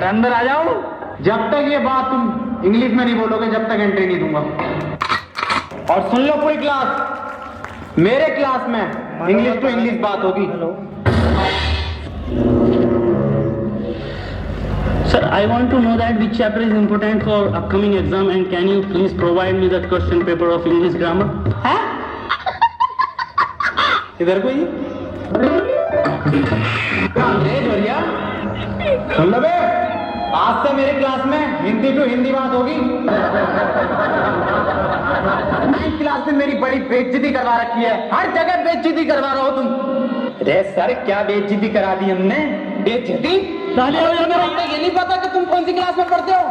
अंदर आ जाओ। जब तक ये बात तुम इंग्लिश में नहीं बोलोगे जब तक एंट्री नहीं दूंगा। और सुन लो पूरी क्लास, मेरे क्लास में इंग्लिश टू इंग्लिश बात होगी। Sir, I want to know that which chapter is important for upcoming exam and can you please provide me that question paper of English grammar? है? इधर कोई? भैया सुन लो बे, आज से मेरे क्लास में हिंदी टू हिंदी बात होगी। 9th क्लास में मेरी बड़ी बेइज्जती करवा रखी है, हर जगह बेइज्जती करवा रहा हो तुम। अरे सर क्या बेइज्जती करा दी हमने? बेइज्जती? ये नहीं पता कि तुम कौन सी क्लास में पढ़ते हो?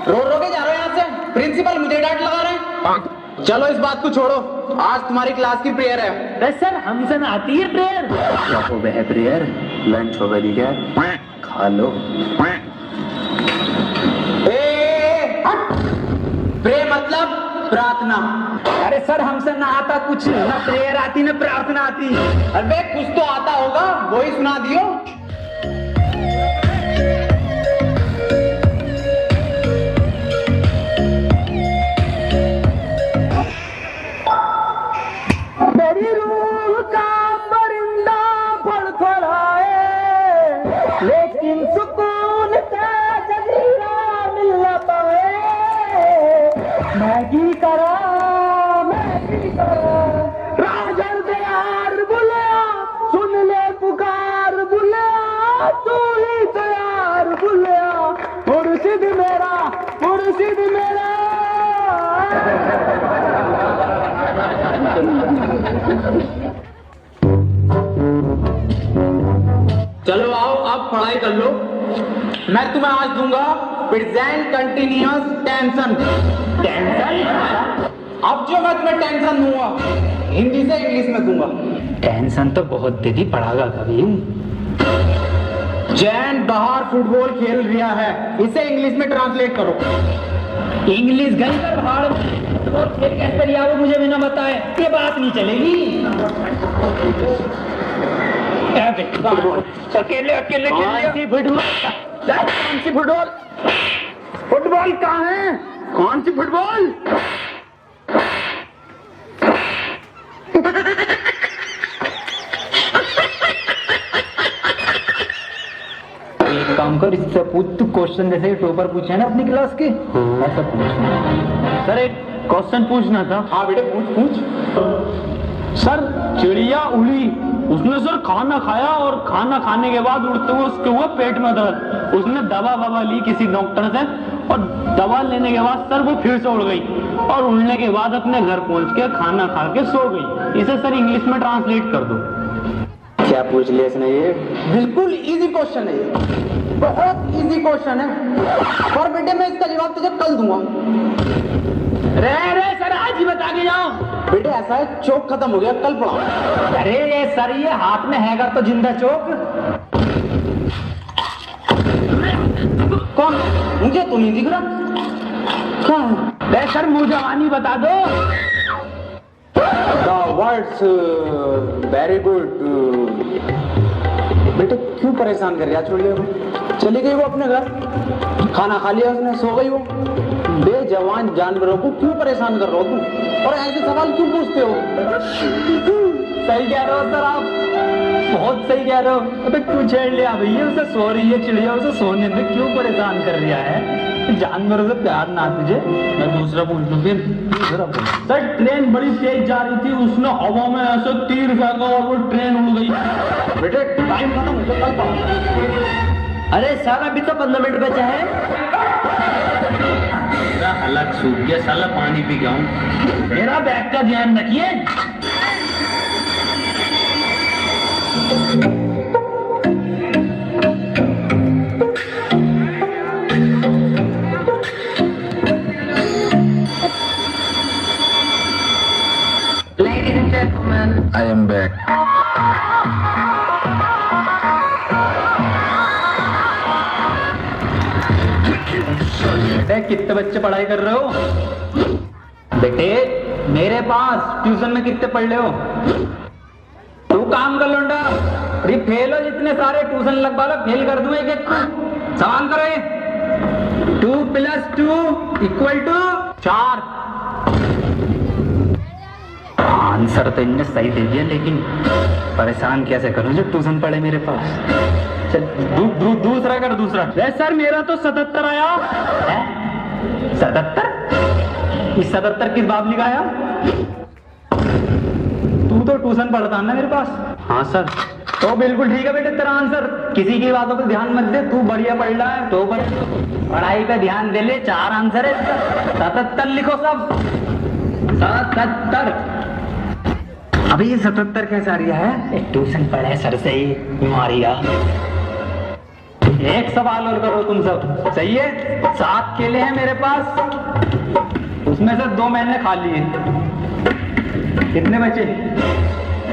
रो के जा रहे हो यहाँ से, प्रिंसिपल मुझे डांट लगा रहे हैं। चलो इस बात को छोड़ो, आज तुम्हारी क्लास की प्रेयर है। अरे सर हमसे ना आती है प्रेयर। क्या हो गया प्रेयर? लंच हो गई क्या? खा लो। प्रे मतलब प्रार्थना। अरे सर हमसे ना आता कुछ, ना प्रेयर आती ना प्रार्थना आती। अरे कुछ तो आता होगा, वही सुना दियो। मेरी रूह का परिंदा फड़फड़ाए, लेकिन सुकून का जजीरा मिल न पाए। मैगी करा राजर दयार बुलिया, सुन ले पुकार बुलिया, तू ही तैयार बुलिया, मुर्शिद मेरा मुर्शिद मेरा। चलो आओ अब पढ़ाई कर लो। मैं तुम्हें आज दूंगा प्रेजेंट कंटिन्यूअस टेंशन। टेंशन? अब जो मैं तुम्हें टेंशन दूंगा हिंदी से इंग्लिश में दूंगा। टेंशन तो बहुत दीदी पढ़ागा कभी। जैन बाहर फुटबॉल खेल रहा है, इसे इंग्लिश में ट्रांसलेट करो। इंग्लिश गई कर बाहर फुटबॉल खेल कैसे लिया वो मुझे बिना बताए ये बात नहीं चलेगी। अकेले अकेले कौन सी फुटबॉल? कौन सी फुटबॉल? फुटबॉल कहाँ है? कौन सी फुटबॉल? एक काम कर, इससे पूछ तू क्वेश्चन जैसे टॉपर पूछे ना अपनी क्लास के, ऐसा पूछ। सर एक क्वेश्चन पूछना था। हाँ बेटे पूछ। सर चिड़िया उड़ी, उसने सर खाना खाया और खाना खाने के बाद उड़ते हुए उसके हुआ पेट में दर्द। उसने दवा ली किसी डॉक्टर से और दवा लेने के बाद सर वो फिर से उड़ गई और उड़ने के बाद अपने घर पहुंच के खाना खा के सो गई। इसे सर इंग्लिश में ट्रांसलेट कर दो। क्या पूछ लिया इसने? ये बिल्कुल इजी क्वेश्चन है, ये बहुत इजी क्वेश्चन है। और बेटे मैं इसका जवाब तुझे कल दूंगा। रे सर आज ही बता के जाओ। बेटे ऐसा है चौक खत्म हो गया, कल पढ़ाओ। अरे ये सर ये हाथ में हैगा तो जिंदा चौक। कौन? मुझे तो नहीं दिख रहा। कौन? सर मुँह जवानी बता दो। The words very good। बेटे क्यों परेशान कर रहा? छोड़िए, चली गई वो अपने घर, खाना खा लिया उसने, सो गई वो। बेजवान जानवरों को क्यों परेशान कर रहे हो तुम? और ऐसे सवाल क्यों पूछते हो? सही कह रहे हो सर आप, बहुत सही कह रहे हो। अबे क्यों छेड़ लिया भैया? उसे सो रही है चिड़िया, उसे सोने में क्यों परेशान कर रहा है? जानवरों से प्यार ना तुझे। मैं दूसरा पूछ लूं फिर। सर ट्रेन बड़ी तेज जा रही थी, उसने हवा में ऐसे तीर फेंका और वो ट्रेन उड़ गई। बेटे टाइम खत्म हो गया, कल पढ़ो। अरे सर अभी तो 15 मिनट बचा है। मेरा हलक सूख गया, साला पानी पी गया हूं। मेरा बैग का ध्यान रखिए। gentlemen. I am back. बेटे कितने बच्चे पढ़ाई कर रहे हो? बेटे मेरे पास ट्यूशन में कितने पढ़ रहे हो? तू काम कर लौंडा, अरे फेल हो जितने सारे ट्यूशन लगवा लो, फेल कर दूं एक एक को। सवाल करो ये 2 + 2 = 4। आंसर तो इनने सही दे दिया, लेकिन परेशान कैसे करूं जो ट्यूशन पढ़े मेरे पास। चल दूसरा कर दूसरा। सर मेरा तो 77 आया। 77? इस 77 किस बाब लिखाया? तू तो ट्यूशन पढ़ता ना मेरे पास। हाँ सर। तो बिल्कुल ठीक है बेटे तेरा आंसर, किसी की बातों पे ध्यान मत दे, तू बढ़िया पढ़ रहा है तो पढ़ाई पे ध्यान दे ले। 4 आंसर है इसका। 77 लिखो सब। 77। अभी ये 77 कैसा आ रहा है? ट्यूशन पढ़े सर से ही बीमारियां। एक सवाल और करो तुम सब, सही है? 7 केले हैं मेरे पास, उसमें से 2 मैंने खा लिए, कितने बचे?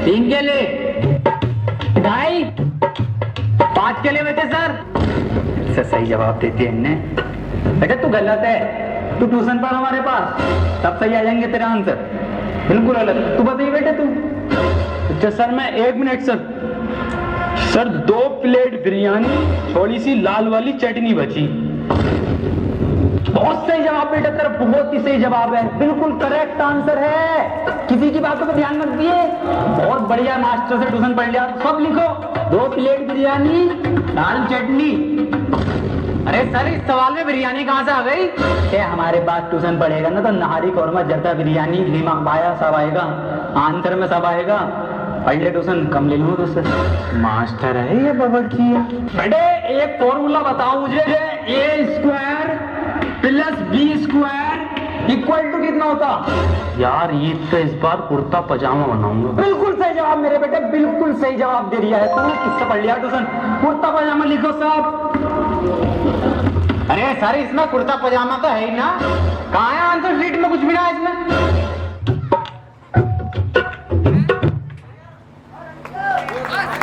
3 केले, 2.5, 5 केले बचे सर। इससे सही जवाब देती है इनने। बेटा तू गलत है, तू ट्यूशन पढ़ हमारे पास, तब सही आ जाएंगे तेरा आंसर। बिल्कुल गलत। तू बताइए बेटे तू। अच्छा सर मैं 1 मिनट सर 2 प्लेट बिरयानी, थोड़ी सी लाल वाली चटनी बची। बहुत सही जवाब बेटा तेरा, बहुत ही सही जवाब है, बिल्कुल करेक्ट आंसर है। किसी की बातों पे ध्यान मत दिए, बहुत बढ़िया मास्टर से ट्यूशन पढ़ लिया। सब लिखो, 2 प्लेट बिरयानी, दाल चटनी। अरे सर इस सवाल में बिरयानी कहाँ से आ गई? ये हमारे पास ट्यूशन पढ़ेगा ना तो नहारी कौरमा जर्दा बिरयानी लीमा बाया सब आएगा, आंसर में सब आएगा। पढ़ ले ट्यूशन, कम ले लूँ तो सर। मास्टर है ये बबड़ की है। बेटे एक फॉर्मूला बताओ मुझे, A² + B² = कितना होता? यार ये तो इस बार कुर्ता पजामा बनाऊंगा। बिल्कुल सही जवाब मेरे बेटे, बिल्कुल सही जवाब दे दिया है तूने। किससे पढ़ लिया ट्यूशन? कुर्ता पजामा लिखो सब। अरे सर इसमें कुर्ता पजामा तो है ही ना, कहाँ है आंसर शीट में? कुछ भी ना है इसमें।